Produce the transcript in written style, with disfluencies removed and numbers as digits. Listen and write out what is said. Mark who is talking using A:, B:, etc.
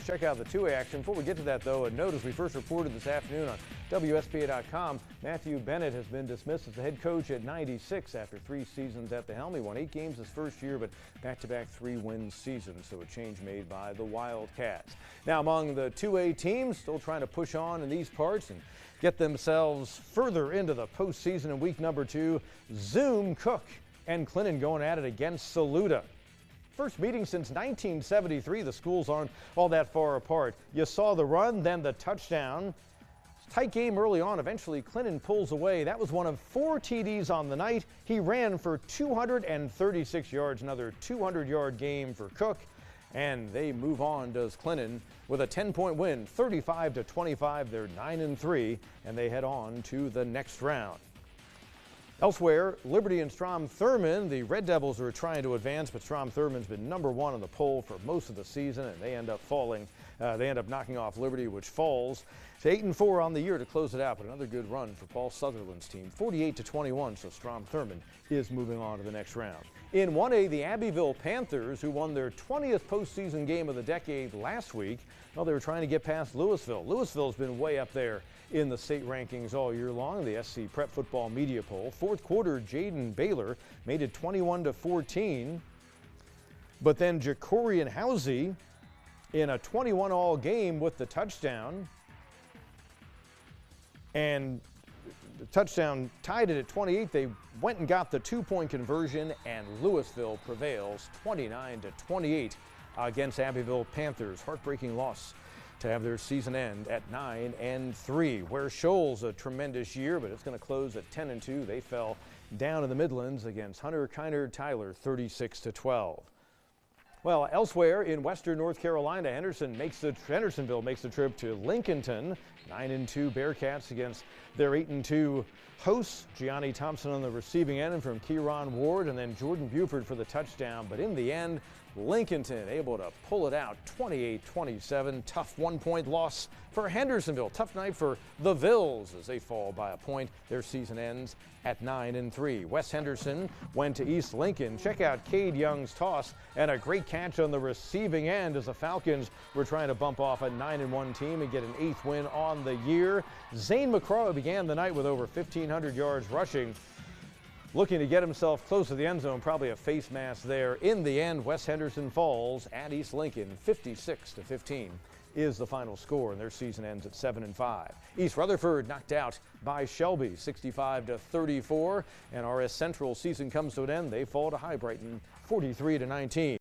A: Let's check out the 2A action. Before we get to that, though, a note as we first reported this afternoon on WSPA.com, Matthew Bennett has been dismissed as the head coach at 96 after 3 seasons at the helm. He won 8 games his first year, but back-to-back 3-win seasons, so a change made by the Wildcats. Now, among the 2A teams, still trying to push on in these parts and get themselves further into the postseason in week number 2, Zoom, Cook, and Clinton going at it against Saluda. First meeting since 1973. The schools aren't all that far apart. You saw the run, then the touchdown. Tight game early on. Eventually, Clinton pulls away. That was one of 4 TDs on the night. He ran for 236 yards, another 200-yard game for Cook. And they move on, does Clinton, with a 10-point win, 35-25. They're 9-3, and they head on to the next round. Elsewhere, Liberty and Strom-Thurmond, the Red Devils are trying to advance, but Strom-Thurmond's been #1 on the poll for most of the season, and they end up falling. They end up knocking off Liberty, which falls to 8-4 on the year to close it out. But another good run for Paul Sutherland's team, 48-21. So Strom-Thurmond is moving on to the next round. In 1A, the Abbeville Panthers, who won their 20th postseason game of the decade last week, well, they were trying to get past Louisville. Louisville's been way up there in the state rankings all year long. The SC Prep Football Media Poll. Fourth quarter, Jaden Baylor made it 21-14. But then Jacorian Housey in a 21-all game with the touchdown. And the touchdown tied it at 28. They went and got the 2-point conversion, and Louisville prevails 29-28 against Abbeville Panthers. Heartbreaking loss to have their season end at 9-3. Ware Shoals, a tremendous year, but it's going to close at 10-2. They fell down in the Midlands against Hunter Kiner Tyler, 36-12. Well, elsewhere in western North Carolina, Hendersonville makes the trip to Lincolnton. 9-2 Bearcats against their 8-2 hosts. Gianni Thompson on the receiving end from Kieron Ward, and then Jordan Buford for the touchdown. But in the end, Lincolnton able to pull it out 28-27. Tough 1-point loss for Hendersonville. Tough night for the Vills as they fall by a point. Their season ends at 9-3. Wes Henderson went to East Lincoln. Check out Cade Young's toss and a great catch on the receiving end as the Falcons were trying to bump off a 9-1 team and get an 8th win on the year. Zane McCraw began the night with over 1,500 yards rushing, looking to get himself close to the end zone, probably a face mask there. In the end, Wes Henderson falls at East Lincoln. 56-15 is the final score, and their season ends at 7-5. East Rutherford knocked out by Shelby, 65-34, and RS Central season comes to an end. They fall to High Brighton, 43-19.